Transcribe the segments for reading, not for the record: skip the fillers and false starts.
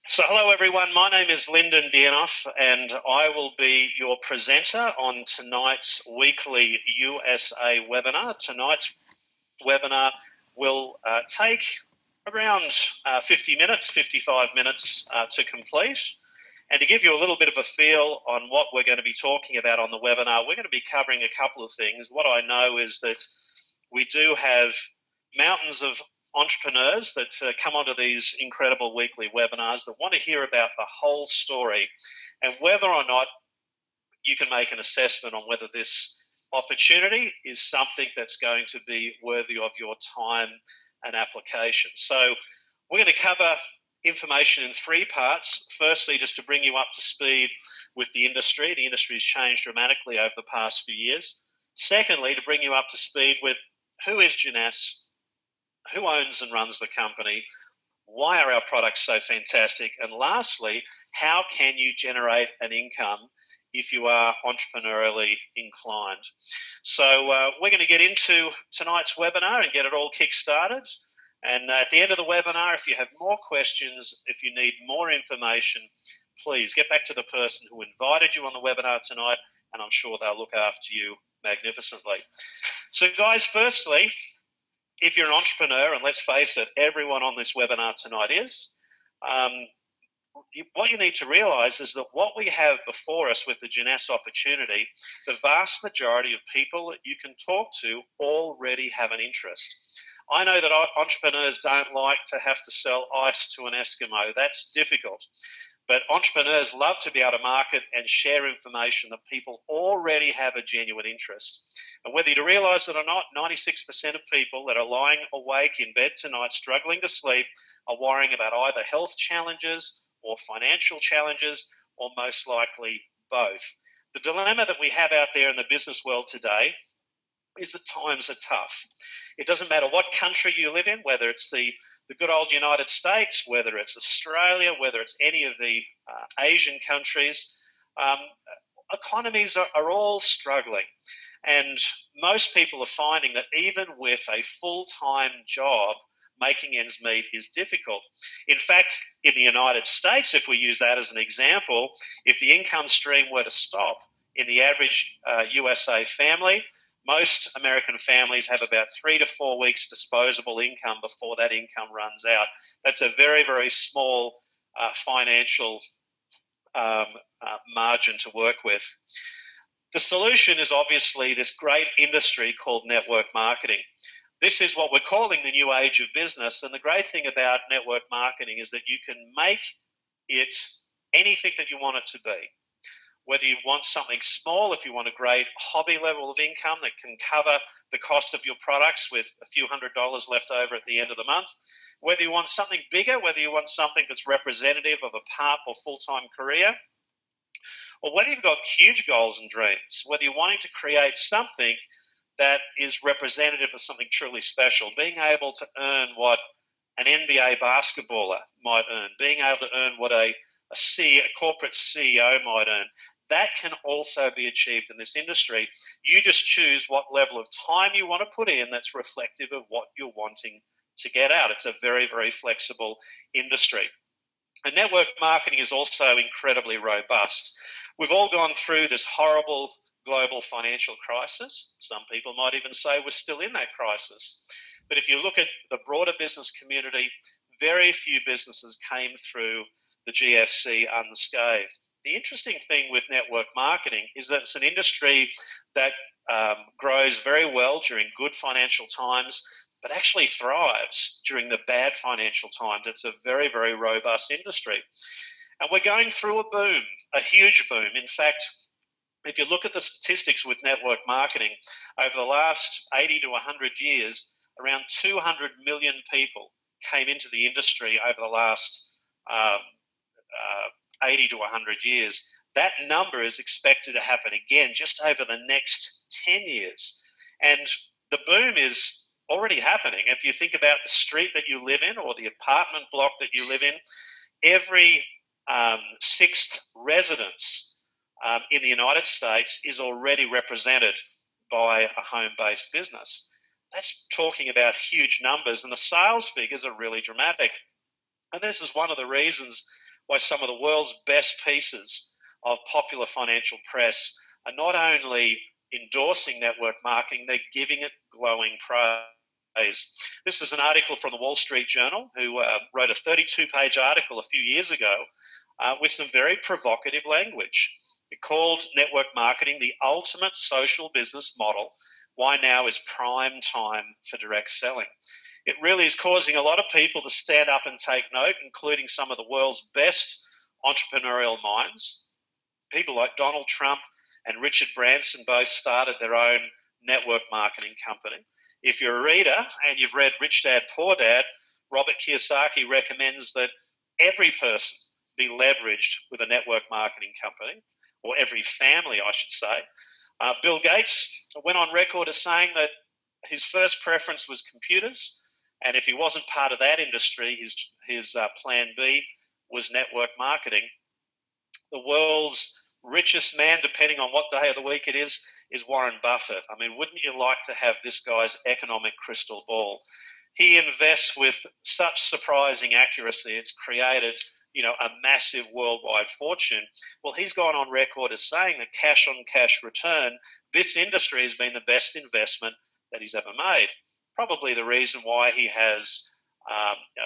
So hello everyone, my name is Lyndon and I will be your presenter on tonight's weekly USA webinar. Tonight's webinar will take around 50 minutes, 55 minutes to complete. And to give you a little bit of a feel on what we're going to be talking about on the webinar, we're going to be covering a couple of things. What I know is that we do have mountains of entrepreneurs that come onto these incredible weekly webinars that want to hear about the whole story and whether or not you can make an assessment on whether this opportunity is something that's going to be worthy of your time and application. So we're going to cover information in three parts. Firstly, just to bring you up to speed with the industry. The industry has changed dramatically over the past few years. Secondly, to bring you up to speed with who is Jeunesse, who owns and runs the company, why are our products so fantastic, and lastly, how can you generate an income if you are entrepreneurially inclined. So we're going to get into tonight's webinar and get it all kick-started. And at the end of the webinar, if you have more questions, if you need more information, please get back to the person who invited you on the webinar tonight, and I'm sure they'll look after you magnificently. So guys, firstly, if you're an entrepreneur, and let's face it, everyone on this webinar tonight is, what you need to realize is that what we have before us with the Jeunesse opportunity, the vast majority of people that you can talk to already have an interest. I know that entrepreneurs don't like to have to sell ice to an Eskimo. That's difficult. But entrepreneurs love to be able to market and share information that people already have a genuine interest. And whether you realize it or not, 96% of people that are lying awake in bed tonight struggling to sleep are worrying about either health challenges or financial challenges, or most likely both. The dilemma that we have out there in the business world today is that times are tough. It doesn't matter what country you live in, whether it's the good old United States, whether it's Australia, whether it's any of the Asian countries, economies are all struggling. And most people are finding that even with a full-time job, making ends meet is difficult. In fact, in the United States, if we use that as an example, if the income stream were to stop in the average USA family, most American families have about 3 to 4 weeks disposable income before that income runs out. That's a very, very small financial margin to work with. The solution is obviously this great industry called network marketing. This is what we're calling the new age of business. And the great thing about network marketing is that you can make it anything that you want it to be. Whether you want something small, if you want a great hobby level of income that can cover the cost of your products with a few $100s left over at the end of the month, whether you want something bigger, whether you want something that's representative of a part or full-time career, or whether you've got huge goals and dreams, whether you're wanting to create something that is representative of something truly special, being able to earn what an NBA basketballer might earn, being able to earn what a corporate CEO might earn, that can also be achieved in this industry. You just choose what level of time you want to put in that's reflective of what you're wanting to get out. It's a very, very flexible industry. And network marketing is also incredibly robust. We've all gone through this horrible global financial crisis. Some people might even say we're still in that crisis. But if you look at the broader business community, very few businesses came through the GFC unscathed. The interesting thing with network marketing is that it's an industry that grows very well during good financial times, but actually thrives during the bad financial times. It's a very, very robust industry. And we're going through a boom, a huge boom. In fact, if you look at the statistics with network marketing, over the last 80 to 100 years, around 200 million people came into the industry over the last 80 to 100 years. That number is expected to happen again just over the next 10 years. And the boom is already happening. If you think about the street that you live in or the apartment block that you live in, every sixth residence in the United States is already represented by a home-based business. That's talking about huge numbers, and the sales figures are really dramatic. And this is one of the reasons why some of the world's best pieces of popular financial press are not only endorsing network marketing, they're giving it glowing praise. This is an article from the Wall Street Journal, who wrote a 32-page article a few years ago with some very provocative language. It called network marketing the ultimate social business model. Why now is prime time for direct selling. It really is causing a lot of people to stand up and take note, including some of the world's best entrepreneurial minds. People like Donald Trump and Richard Branson both started their own network marketing company. If you're a reader and you've read Rich Dad, Poor Dad, Robert Kiyosaki recommends that every person be leveraged with a network marketing company, or every family, I should say. Bill Gates went on record as saying that his first preference was computers, and if he wasn't part of that industry, his plan B was network marketing. The world's richest man, depending on what day of the week it is Warren Buffett. I mean, wouldn't you like to have this guy's economic crystal ball? He invests with such surprising accuracy. It's created, a massive worldwide fortune. Well, he's gone on record as saying that cash on cash return, this industry has been the best investment that he's ever made. Probably the reason why he has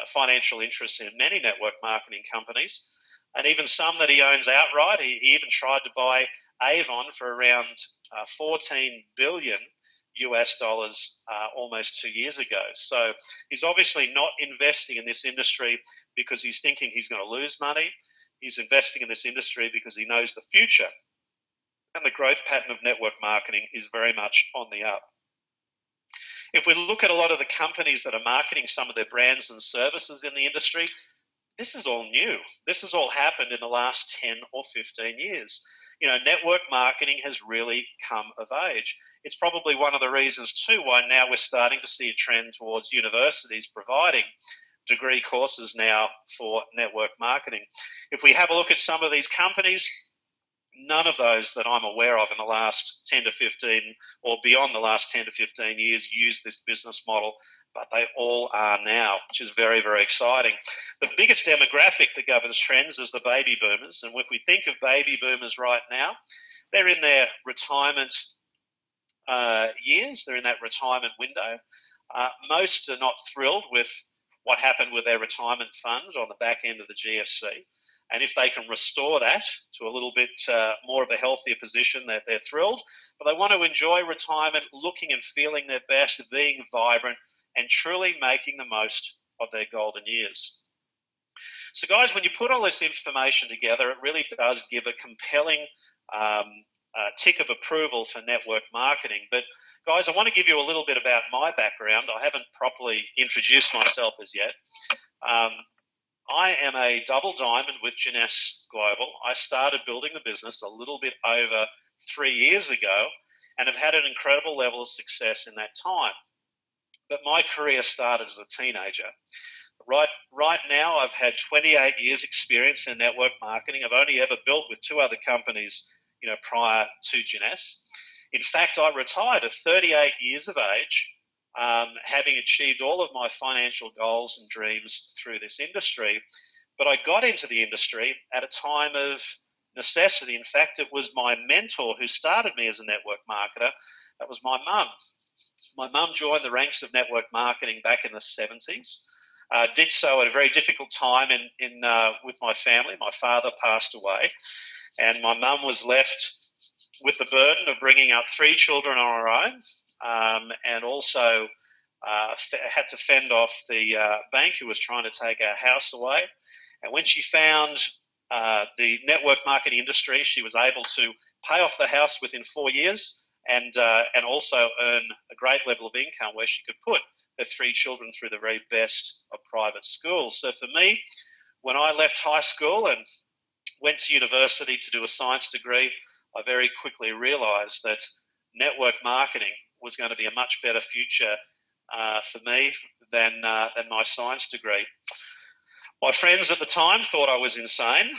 financial interests in many network marketing companies, and even some that he owns outright. He even tried to buy Avon for around 14 billion US dollars almost 2 years ago. So he's obviously not investing in this industry because he's thinking he's going to lose money. He's investing in this industry because he knows the future. And the growth pattern of network marketing is very much on the up. If we look at a lot of the companies that are marketing some of their brands and services in the industry, this is all new. This has all happened in the last 10 or 15 years. Network marketing has really come of age. It's probably one of the reasons too why now we're starting to see a trend towards universities providing degree courses now for network marketing. If we have a look at some of these companies, none of those that I'm aware of in the last 10 to 15 or beyond the last 10 to 15 years use this business model, but they all are now, which is very, very exciting. The biggest demographic that governs trends is the baby boomers. And if we think of baby boomers right now, they're in their retirement years. They're in that retirement window. Most are not thrilled with what happened with their retirement fund on the back end of the GFC. And if they can restore that to a little bit more of a healthier position, they're thrilled. But they want to enjoy retirement, looking and feeling their best, being vibrant, and truly making the most of their golden years. So, guys, when you put all this information together, it really does give a compelling tick of approval for network marketing. But, guys, I want to give you a little bit about my background. I haven't properly introduced myself as yet. I am a double diamond with Jeunesse Global. I started building the business a little bit over 3 years ago and have had an incredible level of success in that time. But my career started as a teenager. Right now, I've had 28 years experience in network marketing. I've only ever built with 2 other companies, prior to Jeunesse. In fact, I retired at 38 years of age, having achieved all of my financial goals and dreams through this industry. But I got into the industry at a time of necessity. In fact, it was my mentor who started me as a network marketer. That was my mum. My mum joined the ranks of network marketing back in the 70s. Did so at a very difficult time with my family. My father passed away, and my mum was left with the burden of bringing up 3 children on her own, and also had to fend off the bank who was trying to take our house away. And when she found the network marketing industry, she was able to pay off the house within 4 years and also earn a great level of income where she could put her 3 children through the very best of private schools. So for me, when I left high school and went to university to do a science degree, I very quickly realized that network marketing was going to be a much better future for me than my science degree. My friends at the time thought I was insane.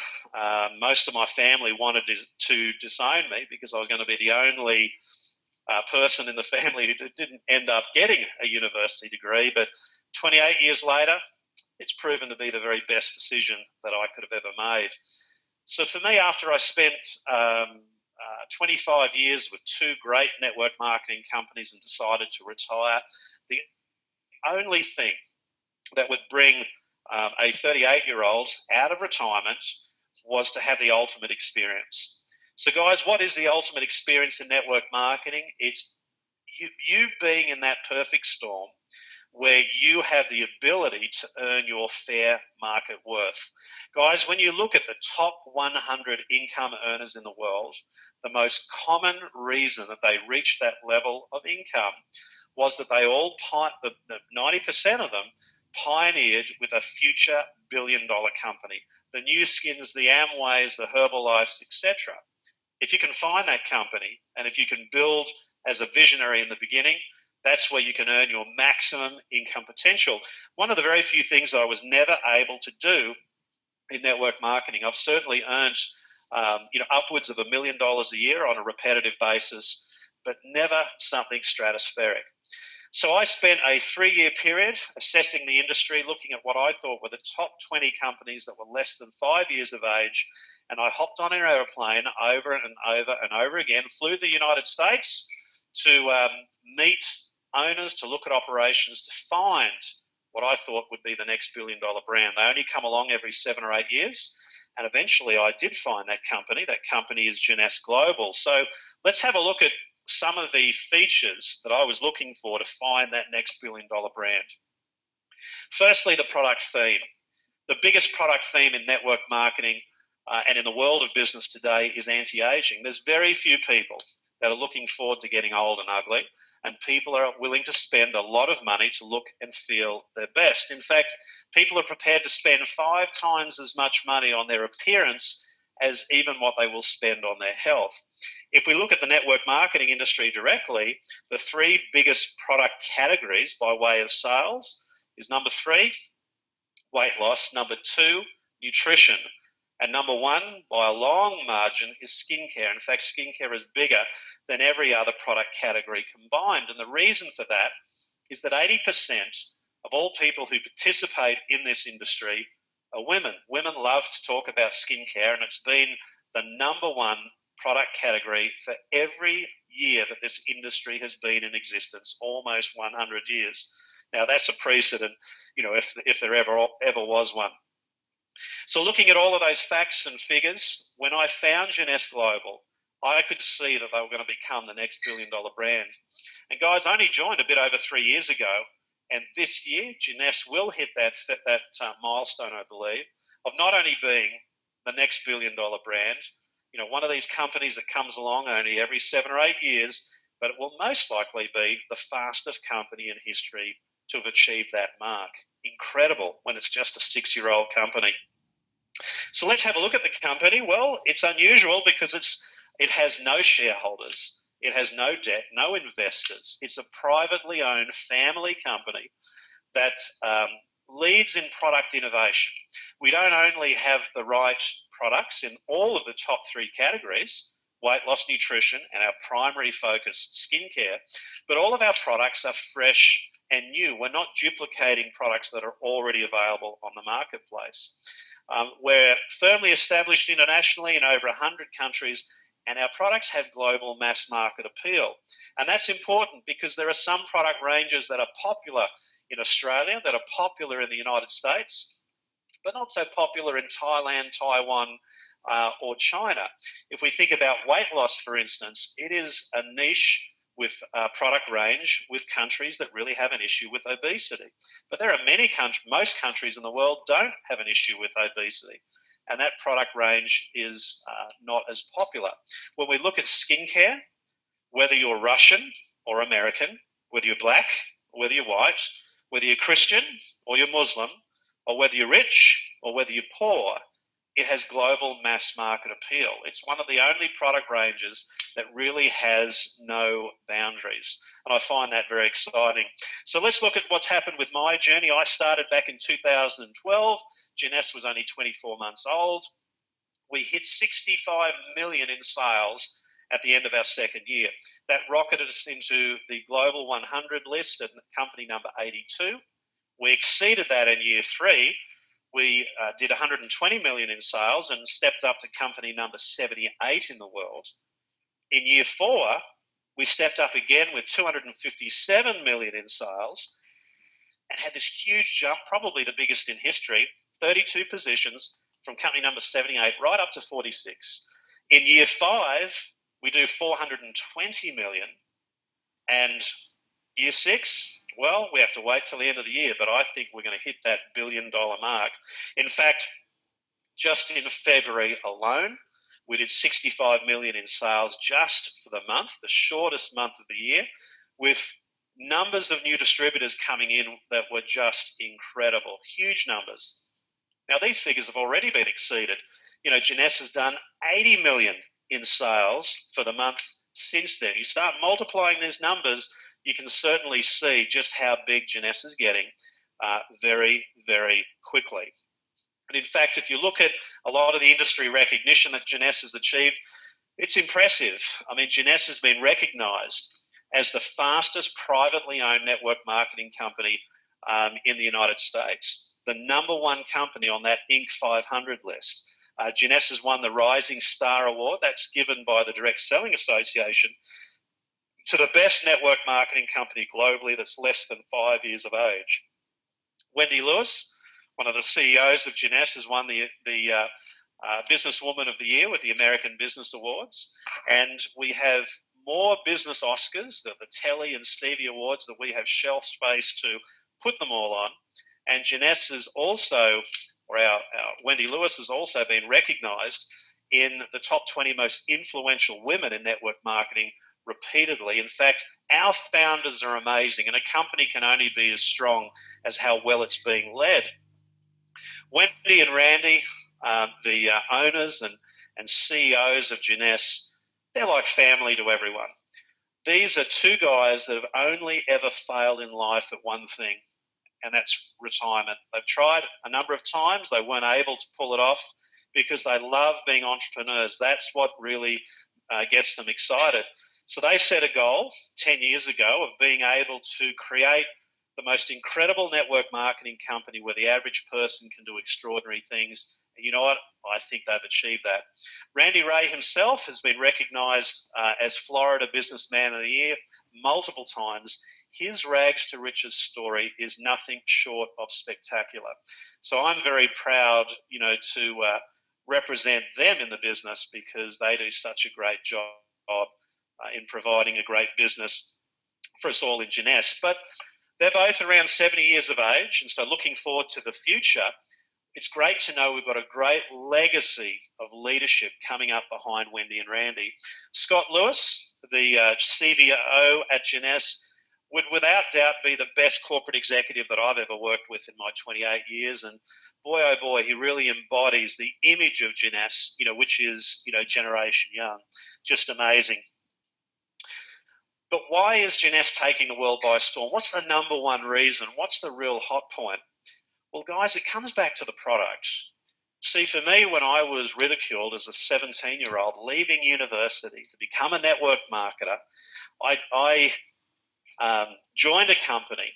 Most of my family wanted to disown me because I was going to be the only person in the family who didn't end up getting a university degree. But 28 years later, it's proven to be the very best decision that I could have ever made. So for me, after I spent 25 years with two great network marketing companies and decided to retire, the only thing that would bring a 38-year-old out of retirement was to have the ultimate experience. So guys, what is the ultimate experience in network marketing? It's you being in that perfect storm where you have the ability to earn your fair market worth. Guys, when you look at the top 100 income earners in the world, the most common reason that they reached that level of income was that they all, 90% of them, pioneered with a future billion-dollar company. The New Skins, the Amways, the Herbalifes, etc. If you can find that company, and if you can build as a visionary in the beginning, that's where you can earn your maximum income potential. One of the very few things I was never able to do in network marketing, I've certainly earned upwards of $1 million a year on a repetitive basis, but never something stratospheric. So I spent a 3-year period assessing the industry, looking at what I thought were the top 20 companies that were less than 5 years of age, and I hopped on an aeroplane over and over and over again, flew to the United States to meet owners, to look at operations, to find what I thought would be the next billion-dollar brand. They only come along every 7 or 8 years, and eventually I did find that company. That company is Jeunesse Global. So let's have a look at some of the features that I was looking for to find that next billion-dollar brand. Firstly, the product theme. The biggest product theme in network marketing and in the world of business today is anti-aging. There's very few people that are looking forward to getting old and ugly, and people are willing to spend a lot of money to look and feel their best. In fact, people are prepared to spend 5 times as much money on their appearance as even what they will spend on their health. If we look at the network marketing industry directly, the 3 biggest product categories by way of sales is number 3, weight loss, number 2, nutrition, and number 1, by a long margin, is skincare. In fact, skincare is bigger than every other product category combined. And the reason for that is that 80% of all people who participate in this industry are women. Women love to talk about skincare, and it's been the number 1 product category for every year that this industry has been in existence, almost 100 years. Now, that's a precedent, if there ever was one. So looking at all of those facts and figures, when I found Jeunesse Global, I could see that they were going to become the next billion-dollar brand. And guys, I only joined a bit over 3 years ago, and this year, Jeunesse will hit that milestone, I believe, of not only being the next billion-dollar brand, one of these companies that comes along only every 7 or 8 years, but it will most likely be the fastest company in history to have achieved that mark. Incredible when it's just a 6-year-old company. So let's have a look at the company. Well, it's unusual because it has no shareholders. It has no debt, no investors. It's a privately owned family company that leads in product innovation. We don't only have the right products in all of the top 3 categories, weight loss, nutrition, and our primary focus, skincare, but all of our products are fresh and new. We're not duplicating products that are already available on the marketplace. We're firmly established internationally in over 100 countries, and our products have global mass market appeal. And that's important because there are some product ranges that are popular in Australia, that are popular in the United States, but not so popular in Thailand, Taiwan, or China. If we think about weight loss, for instance, it is a niche with a product range with countries that really have an issue with obesity. But there are most countries in the world don't have an issue with obesity, and that product range is not as popular. When we look at skincare, whether you're Russian or American, whether you're black, whether you're white, whether you're Christian or you're Muslim, or whether you're rich or whether you're poor, it has global mass market appeal. It's one of the only product ranges that really has no boundaries. And I find that very exciting. So let's look at what's happened with my journey. I started back in 2012. Jeunesse was only 24 months old. We hit 65 million in sales at the end of our 2nd year. That rocketed us into the Global 100 list at company number 82. We exceeded that in year 3. We did 120 million in sales and stepped up to company number 78 in the world. In year 4, we stepped up again with 257 million in sales and had this huge jump, probably the biggest in history, 32 positions from company number 78 right up to 46. In year 5, we do 420 million. And year 6, well, we have to wait till the end of the year, but I think we're going to hit that $1 billion mark. In fact, just in February alone, we did 65 million in sales just for the month, the shortest month of the year, with numbers of new distributors coming in that were just incredible, huge numbers. Now, these figures have already been exceeded. Jeunesse has done 80 million in sales for the month since then. You start multiplying these numbers, you can certainly see just how big Jeunesse is getting very, very quickly. And in fact, if you look at a lot of the industry recognition that Jeunesse has achieved, it's impressive. I mean, Jeunesse has been recognised as the fastest privately owned network marketing company in the United States, the number 1 company on that Inc. 500 list. Jeunesse has won the Rising Star Award. That's given by the Direct Selling Association to the best network marketing company globally that's less than 5 years of age. Wendy Lewis, one of the CEOs of Jeunesse, has won the Businesswoman of the Year with the American Business Awards. And we have more business Oscars, the Telly and Stevie Awards, that we have shelf space to put them all on. And Jeunesse is also, or our Wendy Lewis has also been recognised in the top 20 most influential women in network marketing repeatedly. In fact, our founders are amazing, and a company can only be as strong as how well it's being led. Wendy and Randy, the owners and CEOs of Jeunesse, they're like family to everyone. These are 2 guys that have only ever failed in life at one thing, and that's retirement. They've tried a number of times. They weren't able to pull it off because they love being entrepreneurs. That's what really gets them excited. So they set a goal 10 years ago of being able to create the most incredible network marketing company where the average person can do extraordinary things. And you know what? I think they've achieved that. Randy Ray himself has been recognised as Florida Businessman of the Year multiple times. His rags to riches story is nothing short of spectacular. So I'm very proud, to represent them in the business because they do such a great job in providing a great business for us all in Jeunesse. But they're both around 70 years of age, and so looking forward to the future, it's great to know we've got a great legacy of leadership coming up behind Wendy and Randy. Scott Lewis, the CVO at Jeunesse, would without doubt be the best corporate executive that I've ever worked with in my 28 years. And boy, oh boy, he really embodies the image of Jeunesse, which is, Generation Young. Just amazing. But why is Jeunesse taking the world by storm? What's the number 1 reason? What's the real hot point? Well, guys, it comes back to the product. See, for me, when I was ridiculed as a 17-year-old leaving university to become a network marketer, I joined a company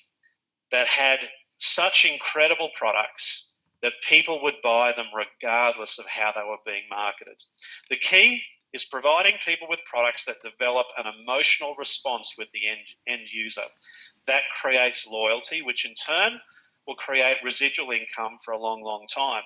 that had such incredible products that people would buy them regardless of how they were being marketed. The key is providing people with products that develop an emotional response with the end user. That creates loyalty, which in turn will create residual income for a long, long time.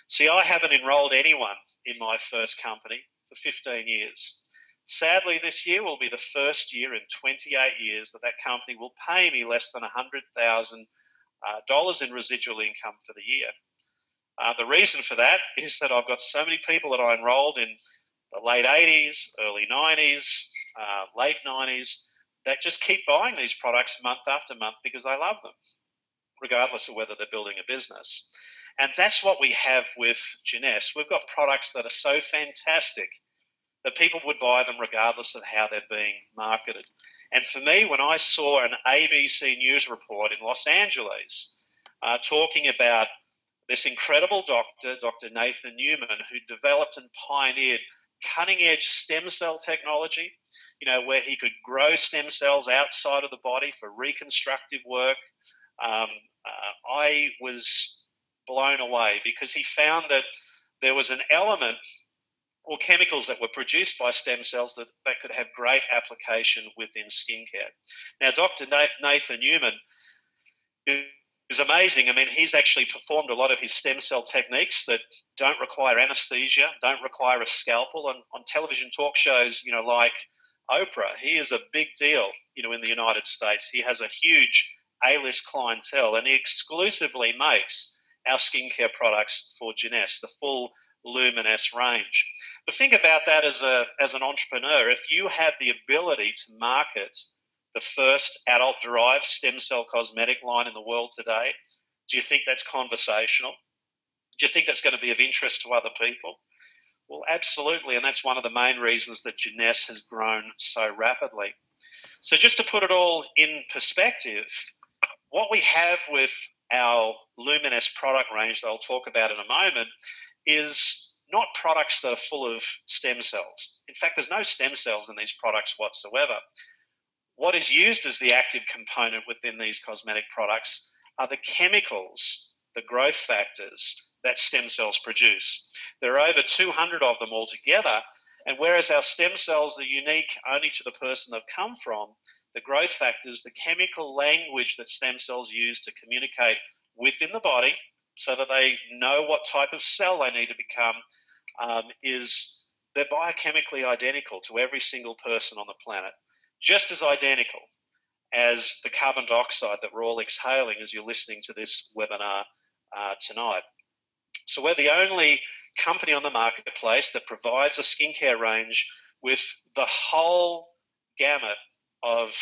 See, I haven't enrolled anyone in my first company for 15 years. Sadly, this year will be the first year in 28 years that company will pay me less than $100,000 in residual income for the year. The reason for that is that I've got so many people that I enrolled in the late 80s, early 90s, late 90s, that just keep buying these products month after month because they love them, regardless of whether they're building a business. And that's what we have with Jeunesse. We've got products that are so fantastic that people would buy them regardless of how they're being marketed. And for me, when I saw an ABC News report in Los Angeles talking about this incredible doctor, Dr. Nathan Newman, who developed and pioneered cutting-edge stem cell technology, where he could grow stem cells outside of the body for reconstructive work, I was blown away because he found that there was an element or chemicals that were produced by stem cells that could have great application within skincare. Now, Dr. Nathan Newman is amazing. I mean, he's actually performed a lot of his stem cell techniques that don't require anesthesia, don't require a scalpel. And on television talk shows, like Oprah, he is a big deal, in the United States. He has a huge A-list clientele, and he exclusively makes our skincare products for Jeunesse, the full Luminous range. But think about that as an entrepreneur. If you have the ability to market the first adult-derived stem cell cosmetic line in the world today, do you think that's conversational? Do you think that's going to be of interest to other people? Well, absolutely, and that's one of the main reasons that Jeunesse has grown so rapidly. So just to put it all in perspective, what we have with our Luminous product range that I'll talk about in a moment is not products that are full of stem cells. In fact, there's no stem cells in these products whatsoever. What is used as the active component within these cosmetic products are the chemicals, the growth factors that stem cells produce. There are over 200 of them altogether, and whereas our stem cells are unique only to the person they've come from, the growth factors, the chemical language that stem cells use to communicate within the body so that they know what type of cell they need to become, they're biochemically identical to every single person on the planet. Just as identical as the carbon dioxide that we're all exhaling as you're listening to this webinar tonight. So we're the only company on the marketplace that provides a skincare range with the whole gamut of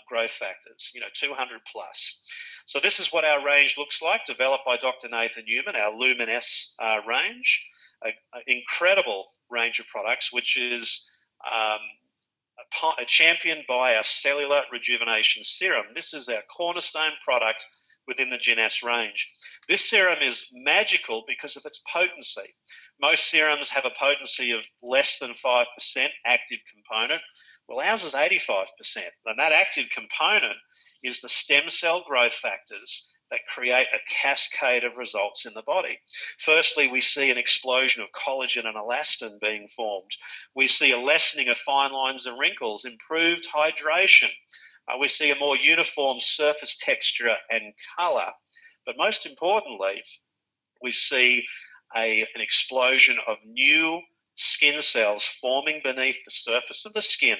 growth factors, 200 plus. So this is what our range looks like, developed by Dr. Nathan Newman, our Luminous range, an incredible range of products, which is championed by our cellular rejuvenation serum. This is our cornerstone product within the Jeunesse range. This serum is magical because of its potency. Most serums have a potency of less than 5% active component. Well, ours is 85%. And that active component is the stem cell growth factors that create a cascade of results in the body. Firstly, we see an explosion of collagen and elastin being formed. We see a lessening of fine lines and wrinkles, improved hydration. We see a more uniform surface texture and color. But most importantly, we see an explosion of new skin cells forming beneath the surface of the skin,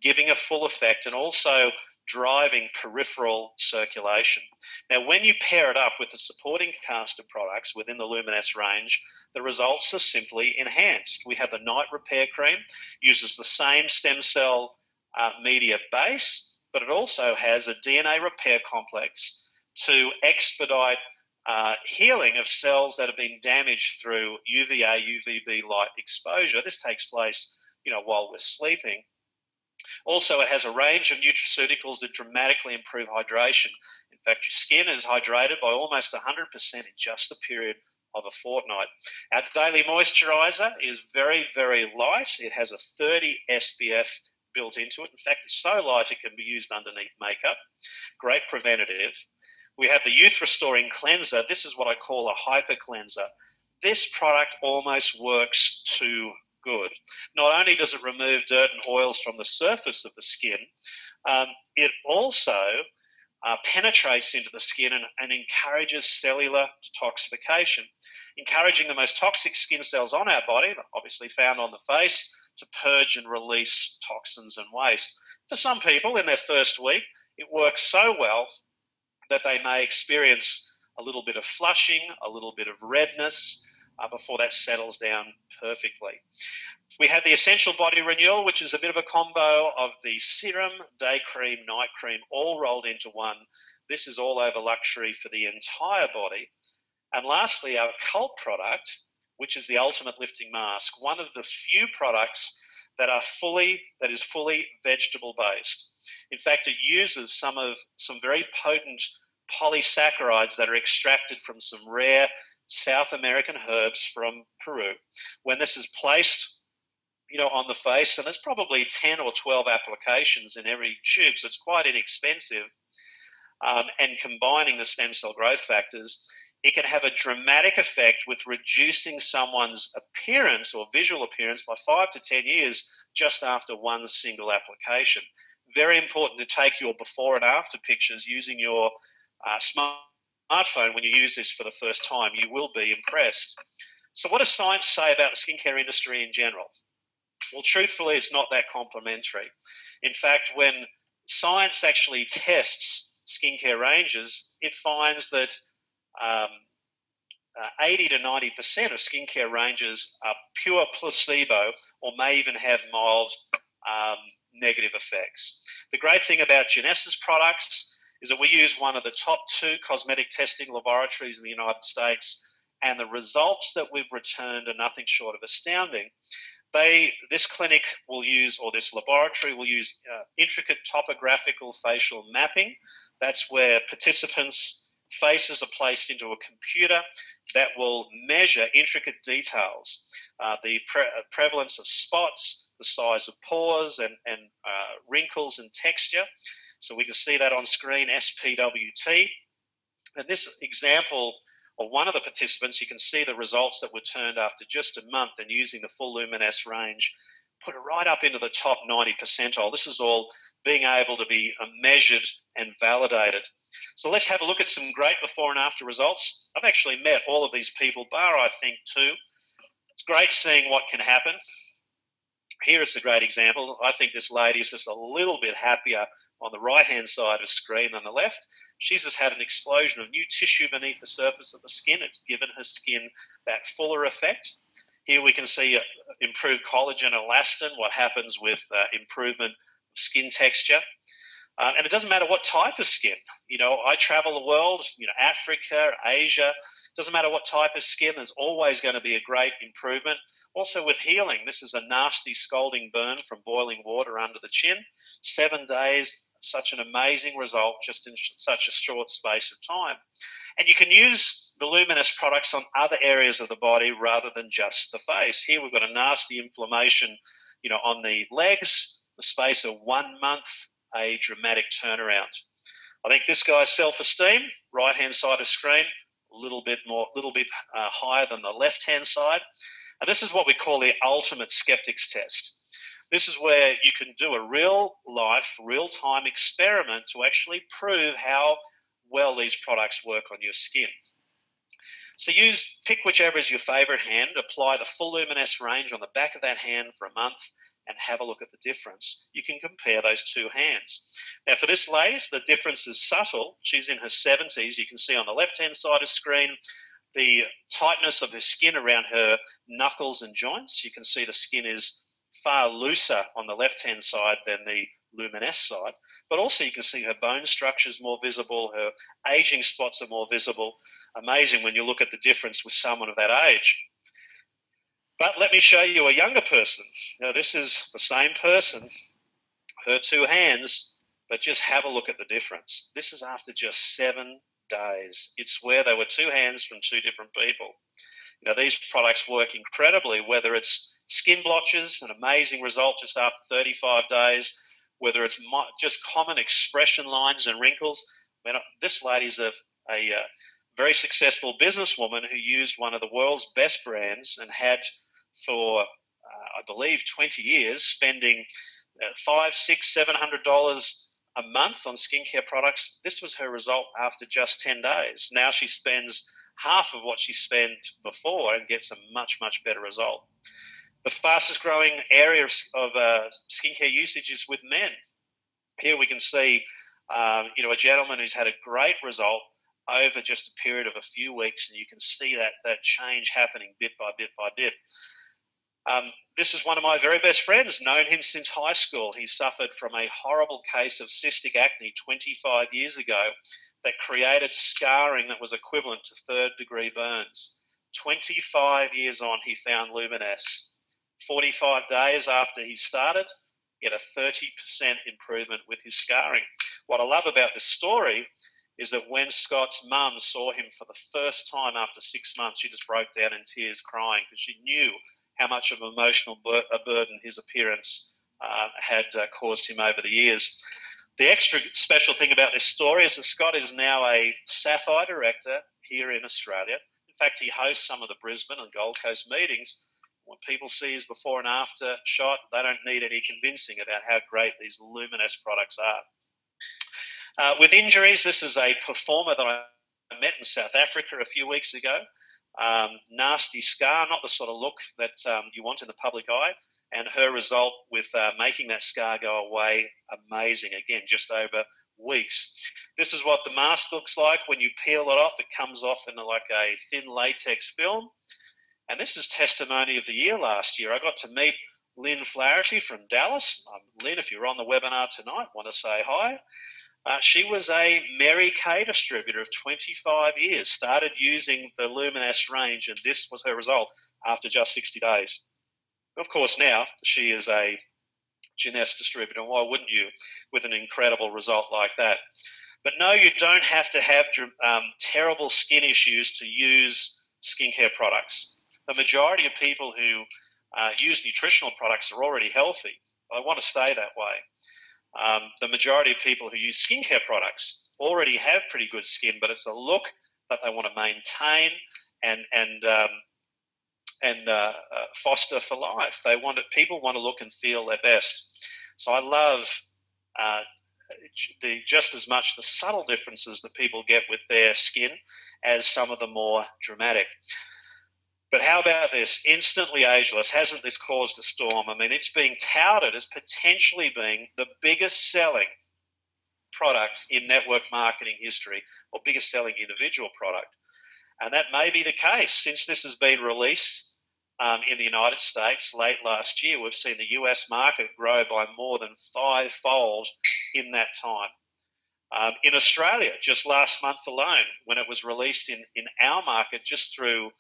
giving a full effect and also driving peripheral circulation. Now, when you pair it up with the supporting cast of products within the Luminous range, the results are simply enhanced. We have the Night Repair Cream, uses the same stem cell media base, but it also has a DNA repair complex to expedite healing of cells that have been damaged through UVA, UVB light exposure. This takes place, while we're sleeping. Also, it has a range of nutraceuticals that dramatically improve hydration. In fact, your skin is hydrated by almost 100% in just the period of a fortnight. Our daily moisturizer is very, very light. It has a 30 SPF built into it. In fact, it's so light it can be used underneath makeup. Great preventative. We have the Youth Restoring Cleanser. This is what I call a hyper cleanser. This product almost works too good. Not only does it remove dirt and oils from the surface of the skin, it also penetrates into the skin and encourages cellular detoxification, encouraging the most toxic skin cells on our body, obviously found on the face, to purge and release toxins and waste. For some people, in their first week, it works so well that they may experience a little bit of flushing, a little bit of redness, before that settles down perfectly. We have the Essential Body Renewal, which is a bit of a combo of the serum, day cream, night cream, all rolled into one. This is all over luxury for the entire body. And lastly, our cult product, which is the Ultimate Lifting Mask, one of the few products that is fully vegetable based. In fact, it uses some very potent polysaccharides that are extracted from some rare South American herbs from Peru. When this is placed, on the face, and there's probably 10 or 12 applications in every tube, so it's quite inexpensive. and combining the stem cell growth factors, it can have a dramatic effect with reducing someone's appearance or visual appearance by 5 to 10 years just after one single application. Very important to take your before and after pictures using your smartphone when you use this for the first time. You will be impressed. So what does science say about the skincare industry in general? Well, truthfully, it's not that complimentary. In fact, when science actually tests skincare ranges, it finds that 80 to 90% of skincare ranges are pure placebo or may even have mild negative effects. The great thing about Jeunesse's products is that we use one of the top 2 cosmetic testing laboratories in the United States, and the results that we've returned are nothing short of astounding. This clinic will use, or this laboratory will use, intricate topographical facial mapping. That's where participants' faces are placed into a computer that will measure intricate details, the prevalence of spots, the size of pores and wrinkles and texture. So we can see that on screen, SPWT. And this example, or one of the participants, you can see the results that were turned after just a month, and using the full Luminesse range, put it right up into the top 90 percentile. This is all being able to be measured and validated. So let's have a look at some great before and after results. I've actually met all of these people, bar I think 2. It's great seeing what can happen. Here is a great example. I think this lady is just a little bit happier on the right-hand side of the screen than the left. She's just had an explosion of new tissue beneath the surface of the skin. It's given her skin that fuller effect. Here we can see improved collagen and elastin, what happens with improvement of skin texture. And it doesn't matter what type of skin. You know, I travel the world, Africa, Asia. Doesn't matter what type of skin, there's always going to be a great improvement. Also with healing, this is a nasty scalding burn from boiling water under the chin. 7 days, such an amazing result just in such a short space of time. And you can use the Luminesse products on other areas of the body rather than just the face. Here we've got a nasty inflammation, on the legs, the space of 1 month, a dramatic turnaround. I think this guy's self-esteem, right-hand side of screen, a little bit higher than the left-hand side. And this is what we call the ultimate skeptics test. This is where you can do a real-life, real-time experiment to actually prove how well these products work on your skin. So pick whichever is your favorite hand, apply the full Luminesse range on the back of that hand for a month, and have a look at the difference. You can compare those 2 hands. Now for this lady, the difference is subtle. She's in her 70s. You can see on the left-hand side of the screen the tightness of her skin around her knuckles and joints. You can see the skin is far looser on the left-hand side than the Luminesse side. But also you can see her bone structure is more visible, her aging spots are more visible. Amazing when you look at the difference with someone of that age. But let me show you a younger person. Now this is the same person, her 2 hands, but just have a look at the difference. This is after just 7 days. It's where they were 2 hands from 2 different people. These products work incredibly, whether it's skin blotches, an amazing result just after 35 days, whether it's just common expression lines and wrinkles. This lady's a very successful businesswoman who used one of the world's best brands and had for, I believe, 20 years, spending $500, $600, $700 a month on skincare products. This was her result after just 10 days. Now she spends half of what she spent before and gets a much, much better result. The fastest growing area of skincare usage is with men. Here we can see, a gentleman who's had a great result over just a period of a few weeks, and you can see that change happening bit by bit by bit. This is one of my very best friends, known him since high school. He suffered from a horrible case of cystic acne 25 years ago that created scarring that was equivalent to 3rd-degree burns. 25 years on, he found Luminesse. 45 days after he started, he had a 30% improvement with his scarring. What I love about this story is that when Scott's mum saw him for the first time after 6 months, she just broke down in tears crying because she knew how much of an emotional burden his appearance had caused him over the years. The extra special thing about this story is that Scott is now a Sapphire director here in Australia. In fact, he hosts some of the Brisbane and Gold Coast meetings. When people see his before and after shot, they don't need any convincing about how great these Luminous products are. With injuries, this is a performer that I met in South Africa a few weeks ago. Nasty scar, not the sort of look that you want in the public eye. And her result with making that scar go away, amazing. Again, just over weeks. This is what the mask looks like. When you peel it off, it comes off in like a thin latex film. And this is testimony of the year last year. I got to meet Lynn Flaherty from Dallas. Lynn, if you're on the webinar tonight, want to say hi. She was a Mary Kay distributor of 25 years, started using the Luminous range, and this was her result after just 60 days. Of course, now she is a Jeunesse distributor, and why wouldn't you, with an incredible result like that? But no, you don't have to have terrible skin issues to use skincare products. The majority of people who use nutritional products are already healthy. I want to stay that way. The majority of people who use skincare products already have pretty good skin, but it's a look that they want to maintain and foster for life. People want to look and feel their best. So I love just as much the subtle differences that people get with their skin as some of the more dramatic. But how about this? Instantly ageless. Hasn't this caused a storm? I mean, it's being touted as potentially being the biggest selling product in network marketing history, or biggest selling individual product. And that may be the case. Since this has been released in the United States late last year, we've seen the US market grow by more than 5-fold in that time. In Australia, just last month alone, when it was released in our market just through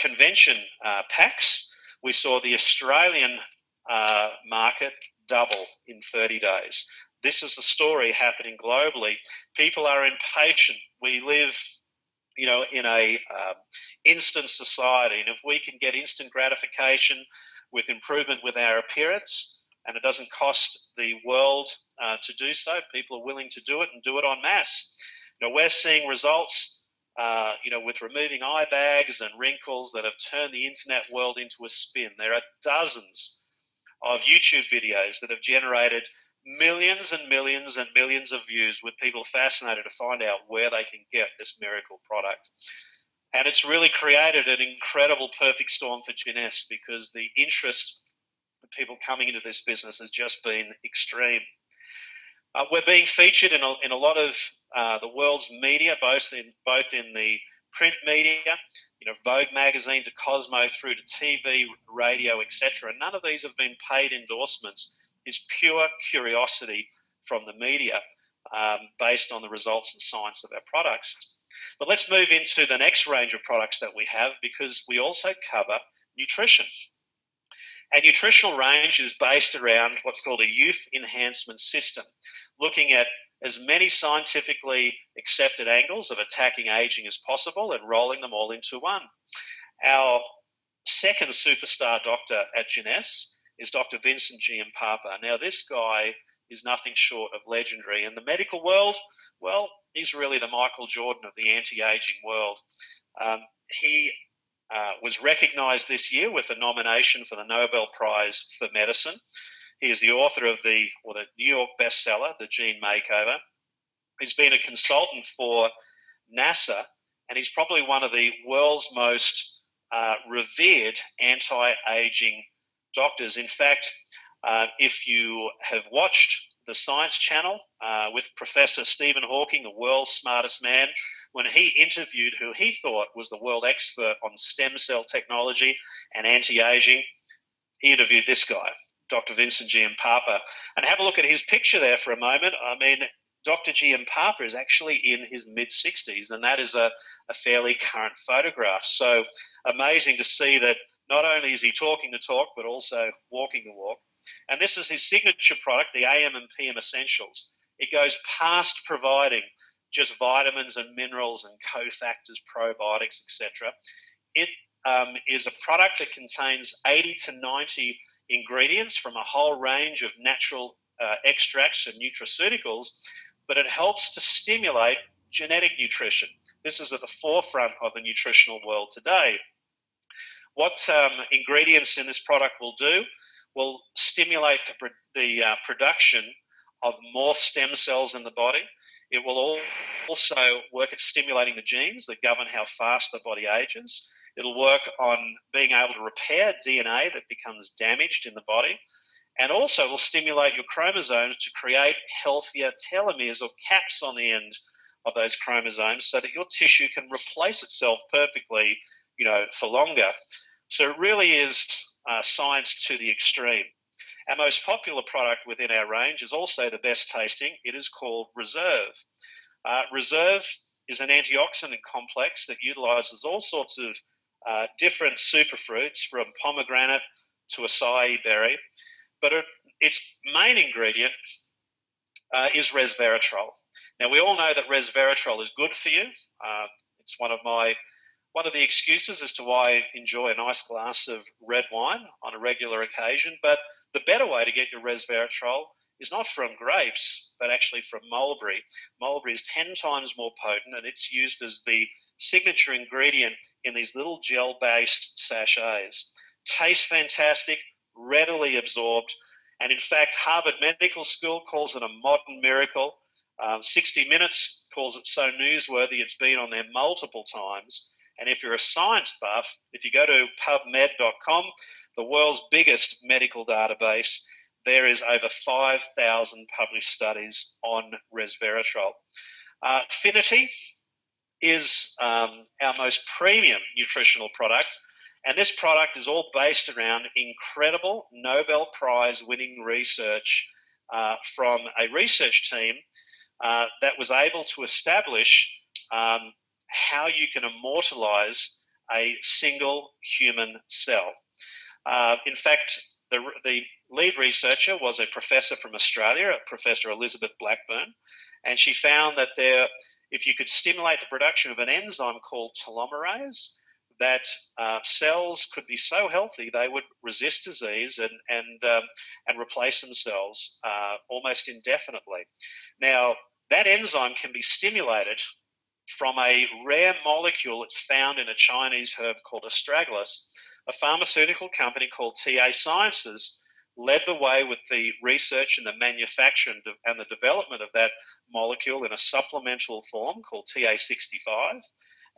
convention packs, we saw the Australian market double in 30 days. This is the story happening globally. People are impatient. We live, in a instant society, and if we can get instant gratification with improvement with our appearance, and it doesn't cost the world to do so, people are willing to do it and do it en masse. We're seeing results, with removing eye bags and wrinkles that have turned the internet world into a spin. There are dozens of YouTube videos that have generated millions and millions and millions of views, with people fascinated to find out where they can get this miracle product. And it's really created an incredible perfect storm for Jeunesse, because the interest of people coming into this business has just been extreme. We're being featured in a lot of the world's media, both in the print media, Vogue magazine to Cosmo, through to TV, radio, etc. None of these have been paid endorsements. It's pure curiosity from the media based on the results and science of our products. But let's move into the next range of products that we have, because we also cover nutrition. Our nutritional range is based around what's called a youth enhancement system, looking at as many scientifically accepted angles of attacking aging as possible and rolling them all into one. Our second superstar doctor at Jeunesse is Dr. Vincent Giampapa. Now, this guy is nothing short of legendary. In the medical world, well, he's really the Michael Jordan of the anti-aging world. He was recognized this year with a nomination for the Nobel Prize for Medicine. He is the author of the New York bestseller, The Gene Makeover. He's been a consultant for NASA, and he's probably one of the world's most revered anti-aging doctors. In fact, if you have watched the Science Channel with Professor Stephen Hawking, the world's smartest man, when he interviewed who he thought was the world expert on stem cell technology and anti-aging, he interviewed this guy, Dr. Vincent Giampapa. And have a look at his picture there for a moment. I mean, Dr. Giampapa is actually in his mid-60s, and that is a fairly current photograph. So amazing to see that not only is he talking the talk, but also walking the walk. And this is his signature product, the AM and PM Essentials. It goes past providing just vitamins and minerals and cofactors, probiotics, etc. It is a product that contains 80 to 90 ingredients from a whole range of natural extracts and nutraceuticals, but it helps to stimulate genetic nutrition. This is at the forefront of the nutritional world today. What ingredients in this product will do will stimulate the production of more stem cells in the body. It will also work at stimulating the genes that govern how fast the body ages. It'll work on being able to repair DNA that becomes damaged in the body, and also will stimulate your chromosomes to create healthier telomeres or caps on the end of those chromosomes so that your tissue can replace itself perfectly, for longer. So it really is science to the extreme. Our most popular product within our range is also the best tasting. It is called Reserve. Reserve is an antioxidant complex that utilizes all sorts of different superfruits, from pomegranate to acai berry, but its main ingredient is resveratrol. Now, we all know that resveratrol is good for you. It's one of the excuses as to why I enjoy a nice glass of red wine on a regular occasion. But the better way to get your resveratrol is not from grapes, but actually from mulberry. Mulberry is 10 times more potent, and it's used as the signature ingredient in these little gel-based sachets. Tastes fantastic, readily absorbed, and in fact, Harvard Medical School calls it a modern miracle. 60 Minutes calls it so newsworthy it's been on there multiple times. And if you're a science buff, if you go to pubmed.com, the world's biggest medical database, there is over 5,000 published studies on resveratrol. Finity is our most premium nutritional product, and this product is all based around incredible Nobel Prize winning research from a research team that was able to establish how you can immortalize a single human cell. In fact, the lead researcher was a professor from Australia, Professor Elizabeth Blackburn, and she found that if you could stimulate the production of an enzyme called telomerase, that cells could be so healthy they would resist disease and replace themselves almost indefinitely. Now, that enzyme can be stimulated from a rare molecule that's found in a Chinese herb called astragalus. A pharmaceutical company called TA Sciences led the way with the research and the manufacture and the development of that molecule in a supplemental form called TA65.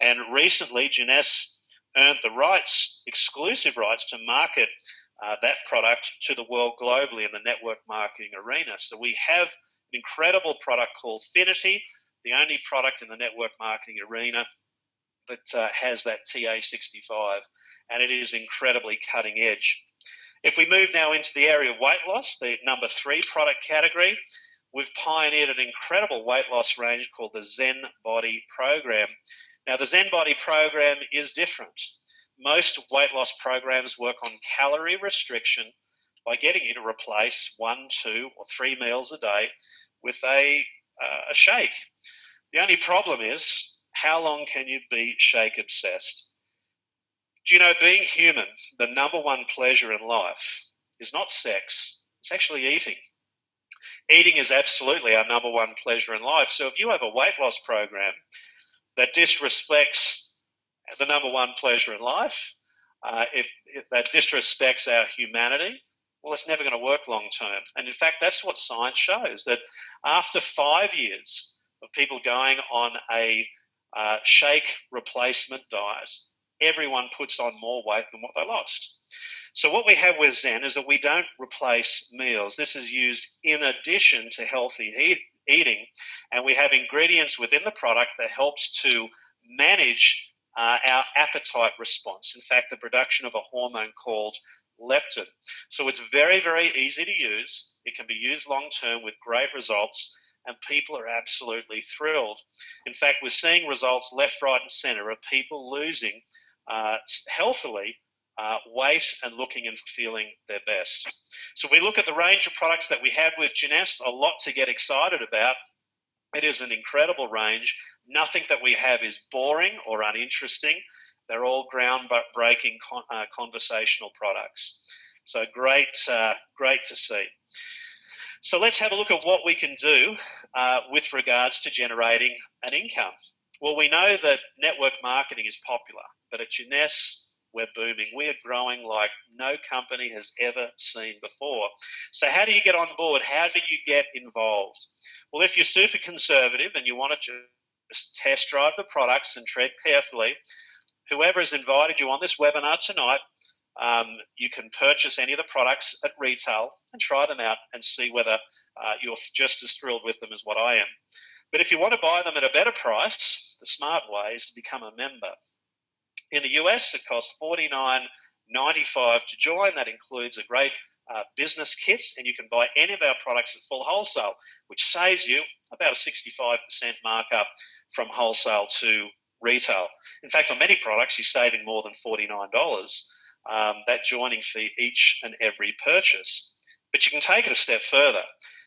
And recently, Jeunesse earned the rights, exclusive rights, to market that product to the world globally in the network marketing arena. So we have an incredible product called Finity, the only product in the network marketing arena that has that TA65, and it is incredibly cutting edge. If we move now into the area of weight loss, the number 3 product category, we've pioneered an incredible weight loss range called the Zen Body Program. Now, the Zen Body Program is different. Most weight loss programs work on calorie restriction by getting you to replace 1, 2, or 3 meals a day with a shake. The only problem is, how long can you be shake obsessed? Do you know, being human, the number 1 pleasure in life is not sex, it's actually eating. Eating is absolutely our number 1 pleasure in life. So if you have a weight loss program that disrespects the number 1 pleasure in life, if that disrespects our humanity, well, it's never going to work long term. And in fact, that's what science shows, that after 5 years of people going on a shake replacement diet, everyone puts on more weight than what they lost. So what we have with Zen is that we don't replace meals. This is used in addition to healthy eating, and we have ingredients within the product that helps to manage our appetite response. In fact, the production of a hormone called leptin. So it's very, very easy to use. It can be used long term with great results, and people are absolutely thrilled. In fact, we're seeing results left, right, and center of people losing healthily weight and looking and feeling their best. So we look at the range of products that we have with Jeunesse, a lot to get excited about. It is an incredible range. Nothing that we have is boring or uninteresting. They're all groundbreaking conversational products. So great to see. So let's have a look at what we can do with regards to generating an income. Well, we know that network marketing is popular, but at Jeunesse, we're booming. We are growing like no company has ever seen before. So how do you get on board? How do you get involved? Well, if you're super conservative and you want to just test drive the products and tread carefully, whoever has invited you on this webinar tonight, you can purchase any of the products at retail and try them out and see whether you're just as thrilled with them as what I am. But if you want to buy them at a better price, the smart way is to become a member. In the US, it costs $49.95 to join. That includes a great business kit, and you can buy any of our products at full wholesale, which saves you about a 65% markup from wholesale to retail. In fact, on many products, you're saving more than $49, that joining fee each and every purchase. But you can take it a step further,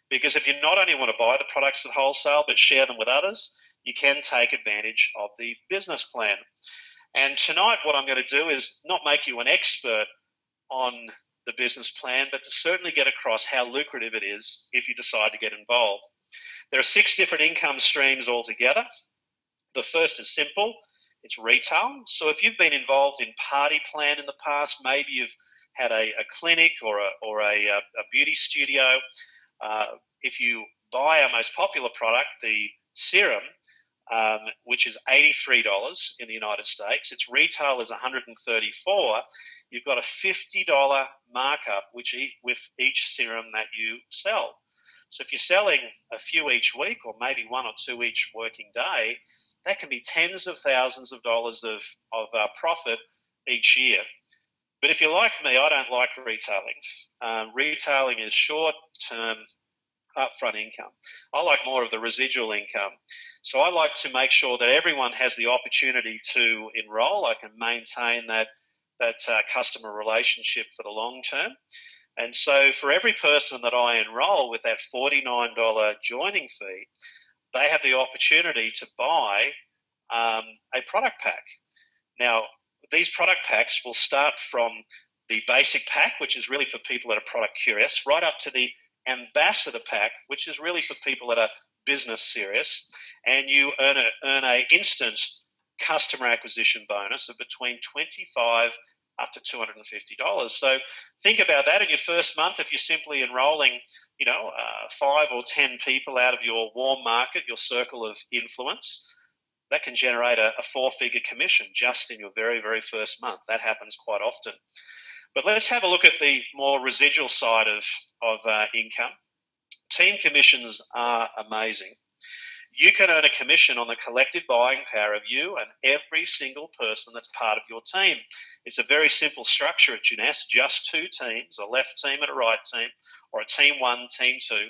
because if you not only want to buy the products at wholesale but share them with others, you can take advantage of the business plan. And tonight what I'm going to do is not make you an expert on the business plan, but to certainly get across how lucrative it is if you decide to get involved. There are 6 different income streams altogether. The first is simple. It's retail. So if you've been involved in Party Plan in the past, maybe you've had a clinic or a beauty studio. If you buy our most popular product, the serum, which is $83 in the United States, its retail is $134. You've got a $50 markup with each serum that you sell. So if you're selling a few each week, or maybe 1 or 2 each working day, that can be tens of thousands of dollars of profit each year. But if you're like me, I don't like retailing. Retailing is short-term upfront income. I like more of the residual income. So I like to make sure that everyone has the opportunity to enroll. I can maintain that customer relationship for the long term. And so for every person that I enroll with that $49 joining fee, they have the opportunity to buy a product pack. Now, these product packs will start from the basic pack, which is really for people that are product curious, right up to the ambassador pack, which is really for people that are business serious, and you earn a instant customer acquisition bonus of between $25 up to $250. So think about that in your first month. If you're simply enrolling, 5 or 10 people out of your warm market, your circle of influence, that can generate a 4-figure commission just in your very, very first month. That happens quite often. But let's have a look at the more residual side of income. Team commissions are amazing. You can earn a commission on the collective buying power of you and every single person that's part of your team. It's a very simple structure at Jeunesse, just 2 teams, a left team and a right team, or a team 1, team 2.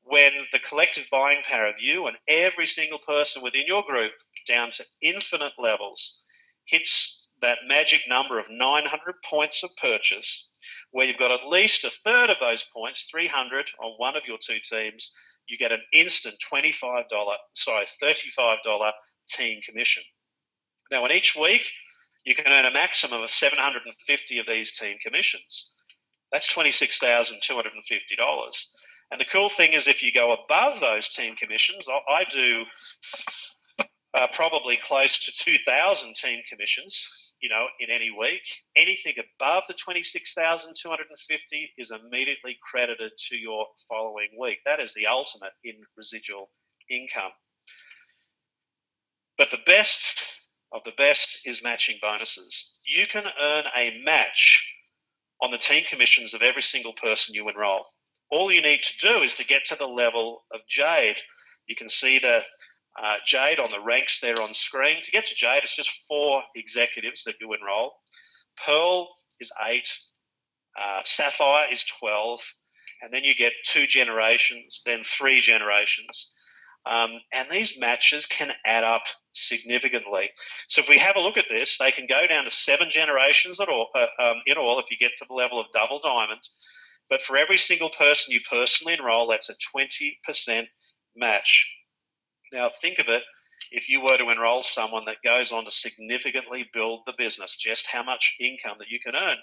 When the collective buying power of you and every single person within your group, down to infinite levels, hits that magic number of 900 points of purchase, where you've got at least a third of those points, 300 on one of your 2 teams, you get an instant $35 team commission. Now, in each week, you can earn a maximum of 750 of these team commissions. That's $26,250. And the cool thing is, if you go above those team commissions, I do probably close to 2,000 team commissions, in any week. Anything above the 26,250 is immediately credited to your following week. That is the ultimate in residual income. But the best of the best is matching bonuses. You can earn a match on the team commissions of every single person you enroll. All you need to do is to get to the level of Jade. You can see the Jade on the ranks there on screen. To get to Jade, it's just 4 executives that you enroll. Pearl is 8, Sapphire is 12, and then you get 2 generations, then 3 generations. And these matches can add up significantly. So if we have a look at this, they can go down to 7 generations in all if you get to the level of double diamond. But for every single person you personally enroll, that's a 20% match. Now, think of it, if you were to enroll someone that goes on to significantly build the business, just how much income that you can earn.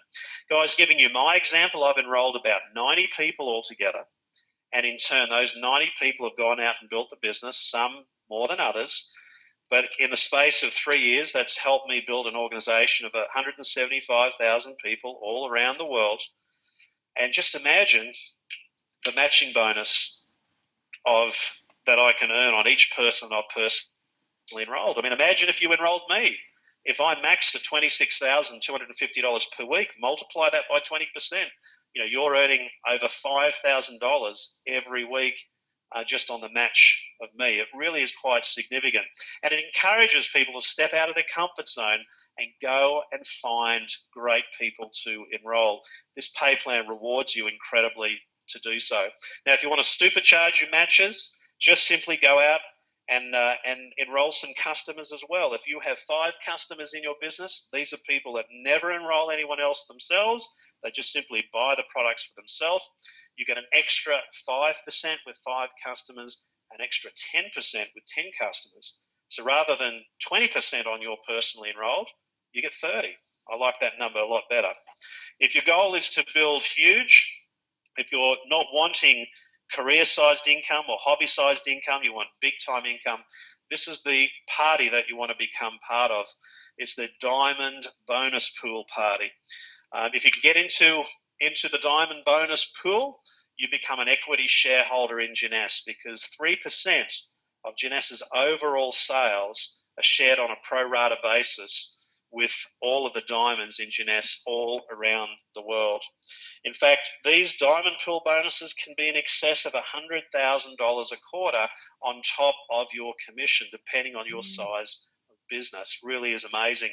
Guys, giving you my example, I've enrolled about 90 people altogether, And in turn, those 90 people have gone out and built the business, some more than others. But in the space of 3 years, that's helped me build an organization of 175,000 people all around the world. And just imagine the matching bonus that I can earn on each person I've personally enrolled. I mean, imagine if you enrolled me. If I maxed at $26,250 per week, multiply that by 20%. You're earning over $5,000 every week just on the match of me. It really is quite significant. And it encourages people to step out of their comfort zone and go and find great people to enroll. This pay plan rewards you incredibly to do so. Now, if you want to supercharge your matches, just simply go out and enroll some customers as well. If you have 5 customers in your business, these are people that never enroll anyone else themselves. They just simply buy the products for themselves. You get an extra 5% with 5 customers, an extra 10% with 10 customers. So rather than 20% on your personally enrolled, you get 30. I like that number a lot better. If your goal is to build huge, if you're not wanting career-sized income or hobby-sized income, you want big-time income, this is the party that you want to become part of. It's the Diamond Bonus Pool Party. If you can get into the Diamond Bonus Pool, you become an equity shareholder in Jeunesse, because 3% of Jeunesse's overall sales are shared on a pro rata basis with all of the diamonds in Jeunesse all around the world. In fact, these diamond pool bonuses can be in excess of $100,000 a quarter on top of your commission, depending on your size of business. Really is amazing.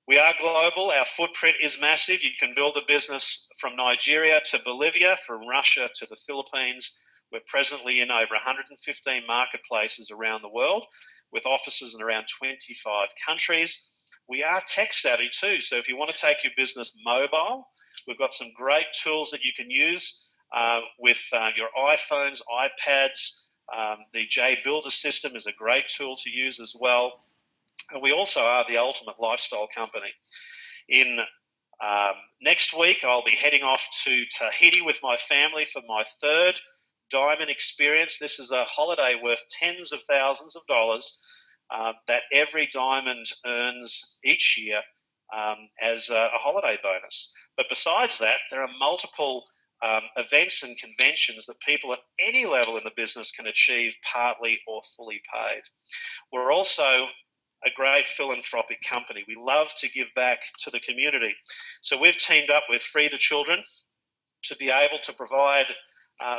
We are global. Our footprint is massive. You can build a business from Nigeria to Bolivia, from Russia to the Philippines. We're presently in over 115 marketplaces around the world, with offices in around 25 countries. We are tech savvy too, so if you want to take your business mobile, we've got some great tools that you can use with your iPhones, iPads. The J Builder system is a great tool to use as well. And we also are the ultimate lifestyle company. In next week, I'll be heading off to Tahiti with my family for my 3rd diamond experience. This is a holiday worth tens of thousands of dollars that every diamond earns each year as a holiday bonus. But besides that, there are multiple events and conventions that people at any level in the business can achieve partly or fully paid. We're also a great philanthropic company. We love to give back to the community. So we've teamed up with Free the Children to be able to provide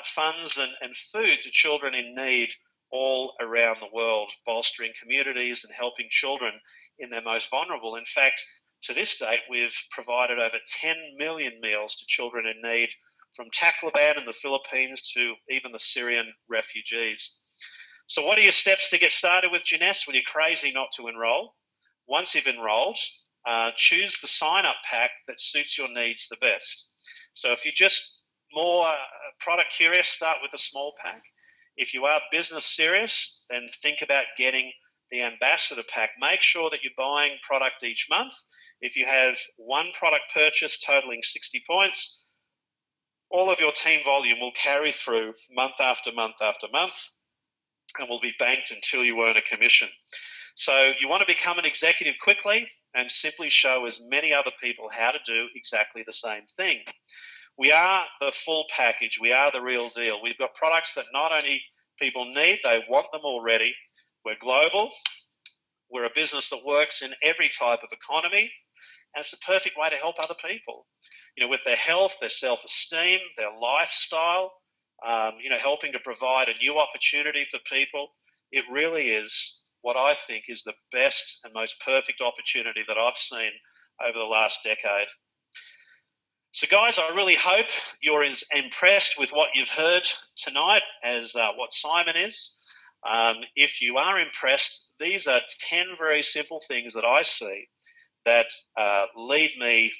funds and food to children in need all around the world, bolstering communities and helping children in their most vulnerable. In fact, to this date, we've provided over 10 million meals to children in need, from Tacloban in the Philippines to even the Syrian refugees. So what are your steps to get started with Jeunesse? Well, you're crazy not to enroll. Once you've enrolled, choose the sign-up pack that suits your needs the best. So if you're just more product curious, start with the small pack. If you are business serious, then think about getting the ambassador pack. Make sure that you're buying product each month. If you have one product purchase totaling 60 points, all of your team volume will carry through month after month after month and will be banked until you earn a commission. So you want to become an executive quickly and simply show as many other people how to do exactly the same thing. We are the full package. We are the real deal. We've got products that not only people need, they want them already. We're global. We're a business that works in every type of economy, and it's the perfect way to help other people, with their health, their self-esteem, their lifestyle, helping to provide a new opportunity for people. It really is what I think is the best and most perfect opportunity that I've seen over the last decade. So guys, I really hope you're as impressed with what you've heard tonight as what Simon is. If you are impressed, these are 10 very simple things that I see that lead me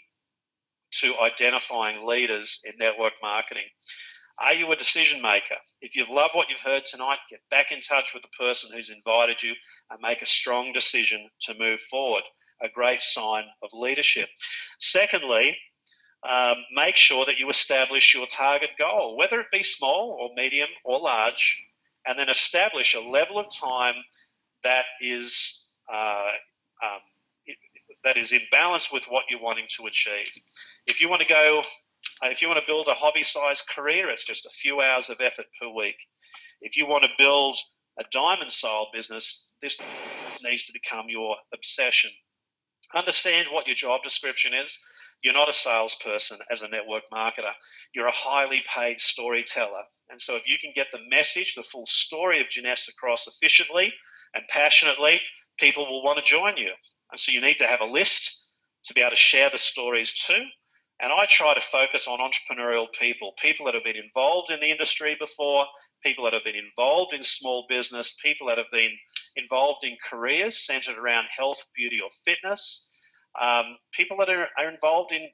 to identifying leaders in network marketing. Are you a decision maker? If you've loved what you've heard tonight, get back in touch with the person who's invited you and make a strong decision to move forward. A great sign of leadership. Secondly, make sure that you establish your target goal, whether it be small or medium or large, and then establish a level of time that is in balance with what you're wanting to achieve. If you want to build a hobby-sized career, it's just a few hours of effort per week. If you want to build a diamond style business, this needs to become your obsession. Understand what your job description is. You're not a salesperson as a network marketer. You're a highly paid storyteller. And so if you can get the message, the full story of Jeunesse across efficiently and passionately, people will want to join you. And so you need to have a list to be able to share the stories too. And I try to focus on entrepreneurial people that have been involved in the industry before, people that have been involved in small business, people that have been involved in careers centered around health, beauty, or fitness, people that are involved in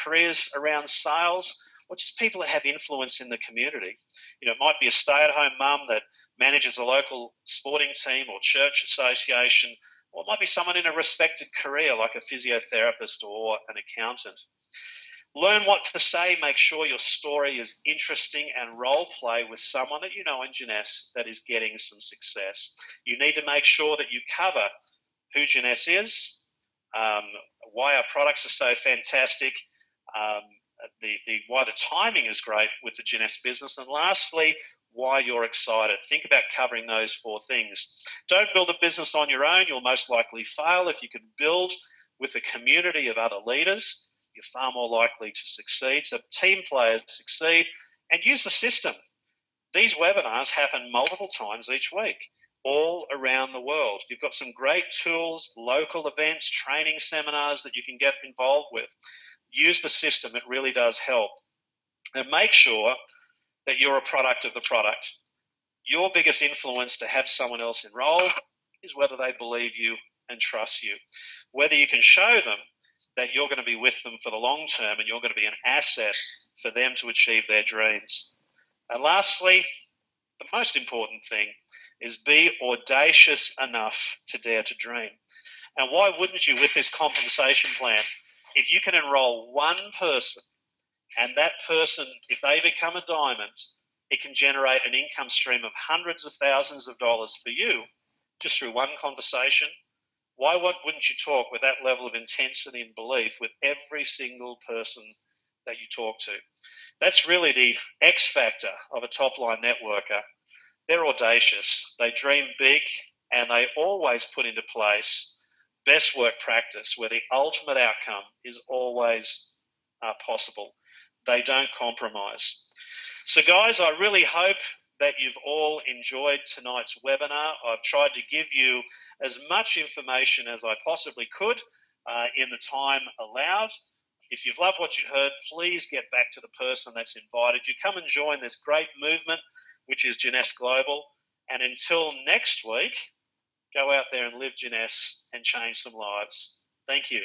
careers around sales, or just people that have influence in the community. You know, it might be a stay-at-home mum that manages a local sporting team or church association, or it might be someone in a respected career like a physiotherapist or an accountant. Learn what to say. Make sure your story is interesting and role play with someone that you know in Jeunesse that is getting some success. You need to make sure that you cover who Jeunesse is, why our products are so fantastic, why the timing is great with the Jeunesse business, and lastly, why you're excited. Think about covering those 4 things. Don't build a business on your own. You'll most likely fail. If you can build with a community of other leaders, you're far more likely to succeed. So team players succeed, and use the system. These webinars happen multiple times each week, all around the world. You've got some great tools, local events, training seminars that you can get involved with. Use the system. It really does help. And make sure that you're a product of the product. Your biggest influence to have someone else enroll is whether they believe you and trust you, whether you can show them that you're going to be with them for the long term and you're going to be an asset for them to achieve their dreams. And lastly, the most important thing is be audacious enough to dare to dream. And why wouldn't you with this compensation plan? If you can enroll one person, and that person, if they become a diamond, it can generate an income stream of hundreds of thousands of dollars for you just through one conversation. Why wouldn't you talk with that level of intensity and belief with every single person that you talk to? That's really the X factor of a top-line networker. They're audacious, they dream big, and they always put into place best work practice where the ultimate outcome is always possible. They don't compromise. So guys, I really hope that you've all enjoyed tonight's webinar. I've tried to give you as much information as I possibly could in the time allowed. If you've loved what you heard, please get back to the person that's invited you. Come and join this great movement, which is Jeunesse Global. And until next week, go out there and live Jeunesse and change some lives. Thank you.